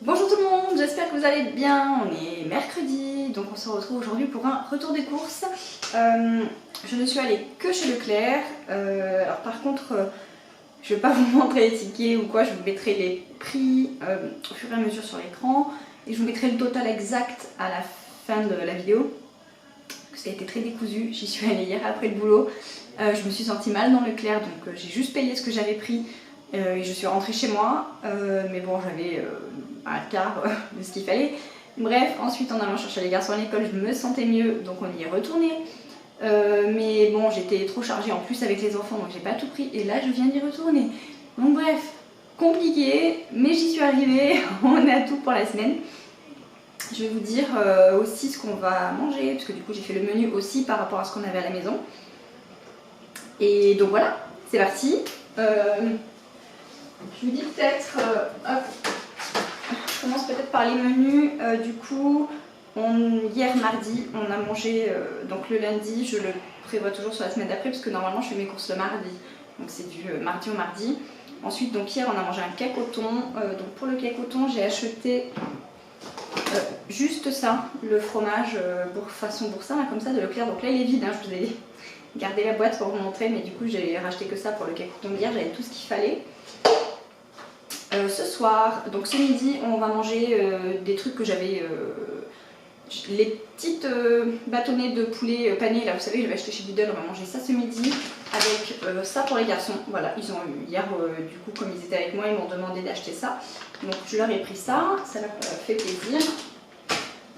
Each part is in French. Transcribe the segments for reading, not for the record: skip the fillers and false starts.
Bonjour tout le monde, j'espère que vous allez bien. On est mercredi, donc on se retrouve aujourd'hui pour un retour des courses. Je ne suis allée que chez Leclerc. Alors par contre, je ne vais pas vous montrer les tickets ou quoi, je vous mettrai les prix au fur et à mesure sur l'écran. Et je vous mettrai le total exact à la fin de la vidéo. Parce que ça a été très décousu, j'y suis allée hier après le boulot. Je me suis sentie mal dans Leclerc, donc j'ai juste payé ce que j'avais pris. Et je suis rentrée chez moi, mais bon, j'avais un quart de ce qu'il fallait. Bref, ensuite en allant chercher les garçons à l'école, je me sentais mieux, donc on y est retourné. Mais bon, j'étais trop chargée en plus avec les enfants, donc j'ai pas tout pris. Et là, je viens d'y retourner. Donc bref, compliqué, mais j'y suis arrivée. On a tout pour la semaine. Je vais vous dire aussi ce qu'on va manger, parce que du coup, j'ai fait le menu aussi par rapport à ce qu'on avait à la maison. Et donc voilà, c'est parti. Je vous dis peut-être, je commence peut-être par les menus. Du coup, hier mardi, on a mangé, donc le lundi, je le prévois toujours sur la semaine d'après, parce que normalement je fais mes courses le mardi. Donc c'est du mardi au mardi. Ensuite, donc hier, on a mangé un cake au thon. Donc pour le cake au thon, j'ai acheté juste ça, le fromage façon boursin, là, comme ça, de Leclerc. Donc là, il est vide, hein, je vous ai gardé la boîte pour vous montrer, mais du coup, j'ai racheté que ça pour le cake au thon d'hier, j'avais tout ce qu'il fallait. Ce soir, donc ce midi, on va manger des trucs que j'avais, les petites bâtonnets de poulet pané, là vous savez, je l'avais acheté chez Lidl, on va manger ça ce midi, avec ça pour les garçons. Voilà, ils ont eu hier, du coup, comme ils étaient avec moi, ils m'ont demandé d'acheter ça. Donc je leur ai pris ça, ça leur fait plaisir.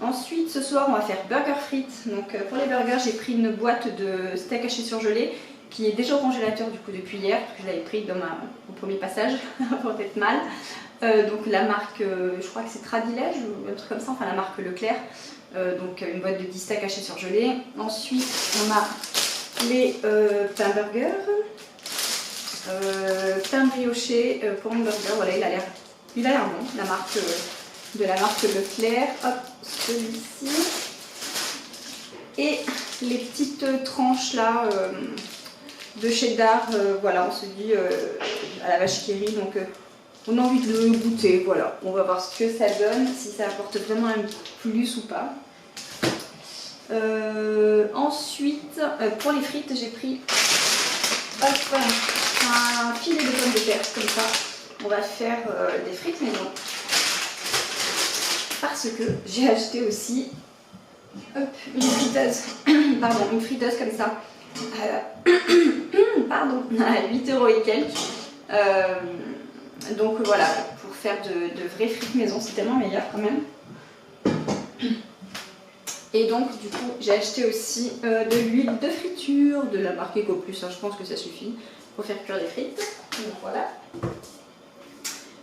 Ensuite, ce soir, on va faire burger frites. Donc pour les burgers, j'ai pris une boîte de steak haché surgelé, qui est déjà au congélateur du coup depuis hier, parce que je l'avais pris dans au premier passage, pour être mal. Donc la marque, je crois que c'est Tradilège ou un truc comme ça, enfin la marque Leclerc. Donc une boîte de 10 steaks hachés surgelés. Ensuite on a les pains burgers, pain brioché pour un burger, voilà il a l'air bon, la marque de la marque Leclerc. Hop, celui-ci. Et les petites tranches là de cheddar, voilà, on se dit à la vache qui rit, donc on a envie de le goûter, voilà, on va voir ce que ça donne, si ça apporte vraiment un plus ou pas. Ensuite, pour les frites, j'ai pris un filet de pommes de terre, comme ça, on va faire des frites maison. Parce que j'ai acheté aussi une friteuse, pardon, une friteuse comme ça. Pardon, à 8 € et quelques. Donc voilà, pour faire de vraies frites maison, c'est tellement meilleur quand même. Et donc du coup, j'ai acheté aussi de l'huile de friture de la marque EcoPlus, hein, je pense que ça suffit pour faire cuire les frites. Donc voilà.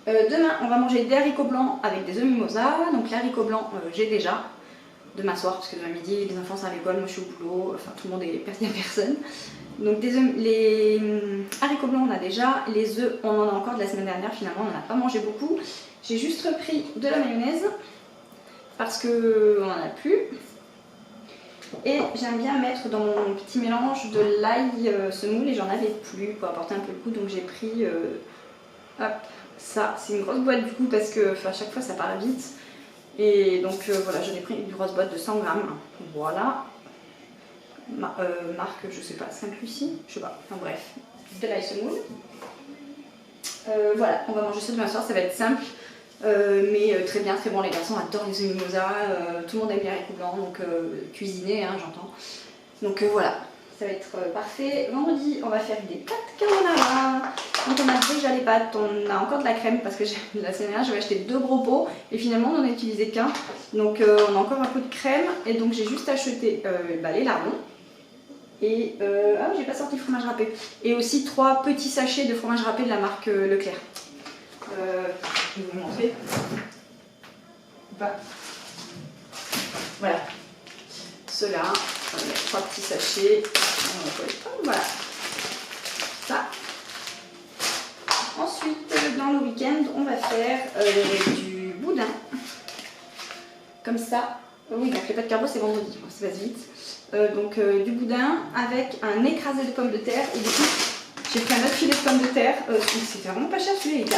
Demain, on va manger des haricots blancs avec des œufs mimosa. Donc l'haricot blanc, j'ai déjà. Demain soir, parce que demain midi, les enfants sont à l'école, moi je suis au boulot, enfin tout le monde est perdu à personne. Donc les haricots blancs on a déjà, les œufs on en a encore de la semaine dernière, finalement on n'en a pas mangé beaucoup. J'ai juste repris de la mayonnaise, parce qu'on n'en a plus. Et j'aime bien mettre dans mon petit mélange de l'ail semoule, et j'en avais plus pour apporter un peu le goût, donc j'ai pris hop, ça, c'est une grosse boîte du coup, parce que à chaque fois ça part vite. Et donc voilà, j'en ai pris une grosse boîte de 100 grammes. Voilà. Marque, je sais pas, Saint-Lucie, je sais pas. Enfin bref, de l'ail semoule. Voilà, on va manger ça demain soir, ça va être simple. Mais très bien, très bon. Les garçons adorent les œufs mimosa. Tout le monde aime les haricots blancs, donc cuisiner, hein, j'entends. Donc voilà, ça va être parfait. Vendredi, on va faire des pâtes carbonara. Donc on a déjà les pâtes, on a encore de la crème parce que la semaine dernière j'avais acheté 2 gros pots et finalement on n'en a utilisé qu'un. Donc on a encore un peu de crème et donc j'ai juste acheté les lardons. Et ah oui, j'ai pas sorti le fromage râpé. Et aussi 3 petits sachets de fromage râpé de la marque Leclerc. Je vais vous montrer. Voilà. Ceux-là, 3 petits sachets. Voilà. Ça. Ensuite, dans le week-end, on va faire du boudin. Comme ça. Oui, donc les pâtes carbo, c'est vendredi, ça passe vite. Donc du boudin avec un écrasé de pommes de terre. Et du coup, j'ai pris un autre filet de pommes de terre. C'était vraiment pas cher celui-là, il est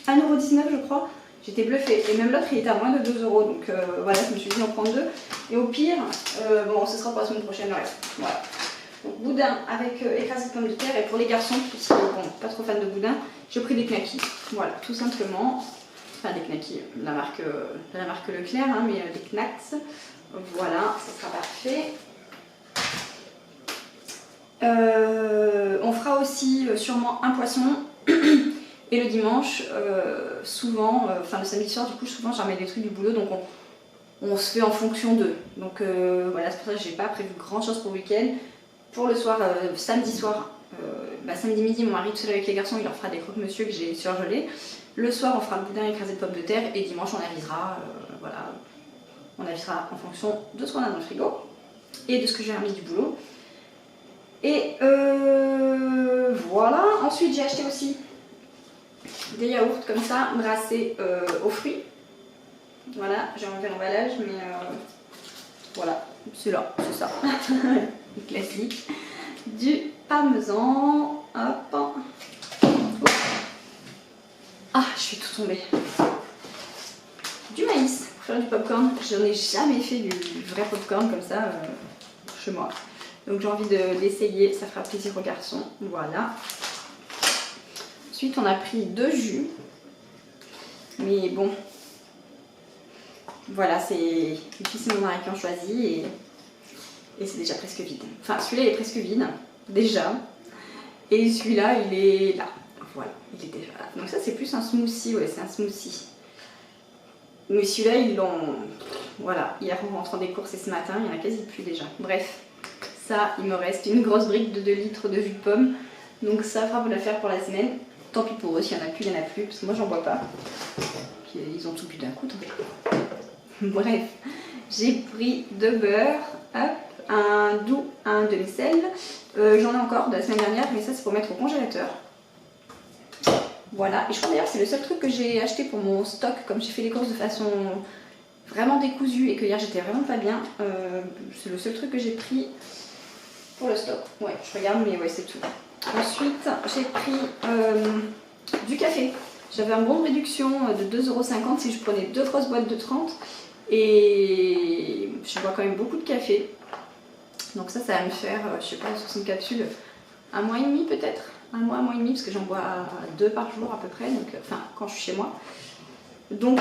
à 1,19 € je crois. J'étais bluffée. Et même l'autre, il était à moins de 2 €. Donc voilà, je me suis dit en prendre 2. Et au pire, bon, ce sera pour la semaine prochaine le reste. Voilà. Donc boudin avec écrasé de pommes de terre. Et pour les garçons, qui sont bon, pas trop fans de boudin, j'ai pris des knackis. Voilà, tout simplement. Enfin, des knackis, la marque Leclerc, hein, mais des knacks. Voilà, ça sera parfait. On fera aussi sûrement un poisson. Et le dimanche, souvent, enfin le samedi soir, du coup, souvent, j'en mets des trucs du boulot, donc on se fait en fonction d'eux. Donc voilà, c'est pour ça que j'ai pas prévu grand chose pour le week-end. Pour le soir, samedi soir, samedi midi, mon mari tout seul avec les garçons, il leur fera des croque-monsieur que j'ai surgelés. Le soir, on fera le boudin écrasé de pommes de terre, et dimanche, on avisera, voilà, on avisera en fonction de ce qu'on a dans le frigo et de ce que j'ai remis du boulot. Et voilà. Ensuite, j'ai acheté aussi des yaourts comme ça, brassés aux fruits. Voilà, j'ai enlevé l'emballage, mais voilà, c'est là, c'est ça. Classique. Du parmesan. Hop. Ah, je suis tout tombée. Du maïs pour faire du popcorn. Je n'ai jamais fait du vrai popcorn comme ça chez moi. Donc j'ai envie d'essayer, ça fera plaisir aux garçons. Voilà. Ensuite, on a pris 2 jus. Mais bon, voilà, c'est les fils et mon mari qui ont choisi et c'est déjà presque vide. Enfin, celui-là il est presque vide, déjà. Et celui-là, il est là. Voilà, il est déjà là. Donc ça, c'est plus un smoothie, ouais, c'est un smoothie. Mais celui-là, ils l'ont... Voilà, hier en rentrant des courses et ce matin, il n'y en a quasi plus déjà. Bref, ça, il me reste une grosse brique de 2 litres de jus de pomme. Donc ça fera pour la faire pour la semaine. Tant pis pour eux, s'il n'y en a plus, il n'y en a plus, parce que moi, j'en bois pas. Puis, ils ont tout bu d'un coup, tant pis. Bref, j'ai pris 2 beurres, hop, un doux, un demi-sel. J'en ai encore de la semaine dernière, mais ça, c'est pour mettre au congélateur. Voilà, et je crois d'ailleurs que c'est le seul truc que j'ai acheté pour mon stock, comme j'ai fait les courses de façon vraiment décousue et que hier j'étais vraiment pas bien. C'est le seul truc que j'ai pris pour le stock. Ouais, je regarde, mais ouais, c'est tout. Ensuite, j'ai pris du café. J'avais un bon de réduction de 2,50 € si je prenais 2 grosses boîtes de 30. Et je bois quand même beaucoup de café. Donc ça va me faire, je sais pas, sur une capsule, 1 mois et demi peut-être. 1 mois et demi, parce que j'en bois 2 par jour à peu près, donc, enfin quand je suis chez moi. Donc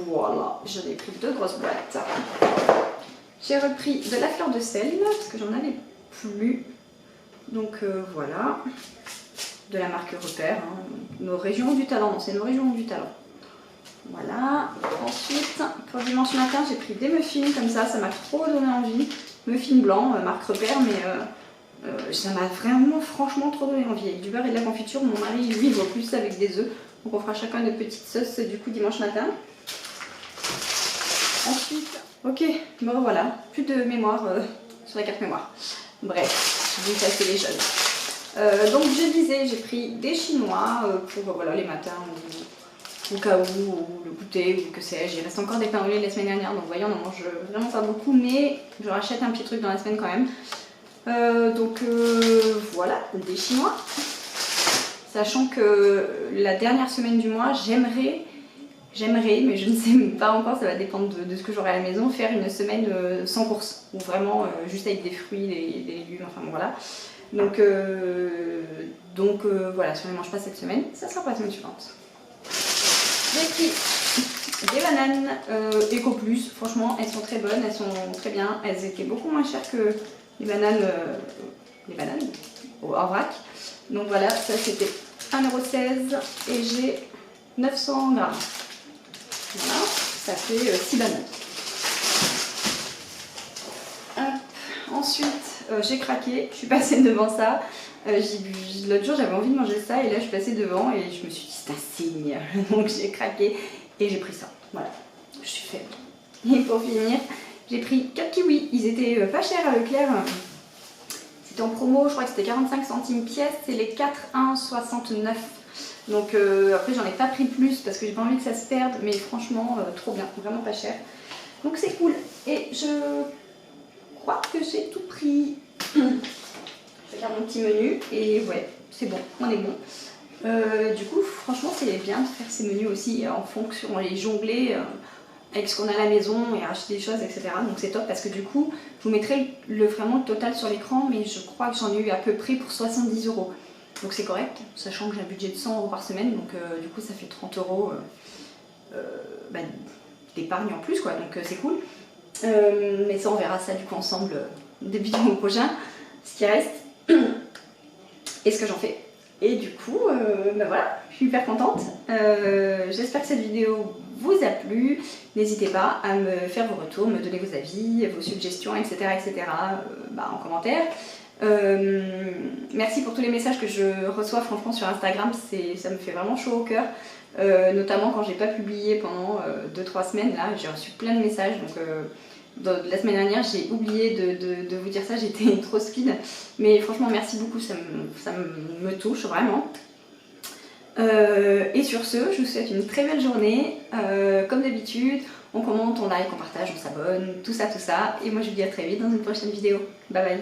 voilà, j'en ai pris 2 grosses boîtes. J'ai repris de la fleur de sel, parce que j'en avais plus. Donc voilà, de la marque Repère, hein. Nos régions du talent, c'est nos régions du talent. Voilà, ensuite pour dimanche matin j'ai pris des muffins comme ça m'a trop donné envie. Muffins blancs, marque Repère, mais ça m'a vraiment franchement trop donné envie. Avec du beurre et de la confiture, mon mari lui il voit plus ça avec des œufs. Donc on fera chacun une petite sauce du coup dimanche matin. Ensuite, ok, bon voilà, plus de mémoire sur la carte mémoire. Bref, je vais passer les choses. Donc je disais, j'ai pris des chinois pour voilà, les matins au cas où, ou le goûter, ou que sais-je. Il reste encore des pains au lait la semaine dernière, donc voyons, on en mange vraiment pas beaucoup, mais je rachète un petit truc dans la semaine quand même. Donc voilà, des chinois. Sachant que la dernière semaine du mois, j'aimerais, mais je ne sais pas encore, ça va dépendre de ce que j'aurai à la maison, faire une semaine sans course, ou vraiment juste avec des fruits, des légumes, enfin bon, voilà. Donc voilà, si on ne mange pas cette semaine, ça sera pas la semaine suivante. J'ai pris des bananes Eco Plus, franchement elles sont très bonnes, elles sont très bien, elles étaient beaucoup moins chères que les bananes en vrac. Donc voilà, ça c'était 1,16 € et j'ai 900 grammes. Voilà, ça fait 6 bananes. Hop. Ensuite, j'ai craqué, je suis passée devant ça. L'autre jour j'avais envie de manger ça et là je suis passée devant et je me suis dit c'est un signe. Donc j'ai craqué et j'ai pris ça. Voilà, je suis faible. Et pour finir, j'ai pris 4 kiwis. Ils étaient pas chers à Leclerc. C'était en promo, je crois que c'était 45 centimes pièce. C'est les 4 1,69 €. Donc après j'en ai pas pris plus parce que j'ai pas envie que ça se perde. Mais franchement, trop bien, vraiment pas cher. Donc c'est cool. Et je crois que j'ai tout pris. Je regarde mon petit menu et ouais, c'est bon, on est bon. Du coup, franchement, c'est bien de faire ces menus aussi en fonction, les jongler avec ce qu'on a à la maison et acheter des choses, etc. Donc c'est top parce que du coup, je vous mettrai vraiment le total sur l'écran, mais je crois que j'en ai eu à peu près pour 70 euros. Donc c'est correct, sachant que j'ai un budget de 100 euros par semaine, donc du coup ça fait 30 euros d'épargne en plus, quoi, donc c'est cool. Mais ça, on verra ça du coup ensemble début du mois prochain, ce qui reste et ce que j'en fais. Et du coup, voilà, je suis hyper contente. J'espère que cette vidéo vous a plu. N'hésitez pas à me faire vos retours, me donner vos avis, vos suggestions, etc. etc. En commentaire. Merci pour tous les messages que je reçois franchement sur Instagram, ça me fait vraiment chaud au cœur. Notamment quand j'ai pas publié pendant 2-3 semaines, là j'ai reçu plein de messages. Donc la semaine dernière j'ai oublié de vous dire ça, j'étais trop speed, mais franchement merci beaucoup, ça me touche vraiment. Et sur ce, je vous souhaite une très belle journée. Comme d'habitude, on commente, on like, on partage, on s'abonne, tout ça, et moi je vous dis à très vite dans une prochaine vidéo. Bye bye.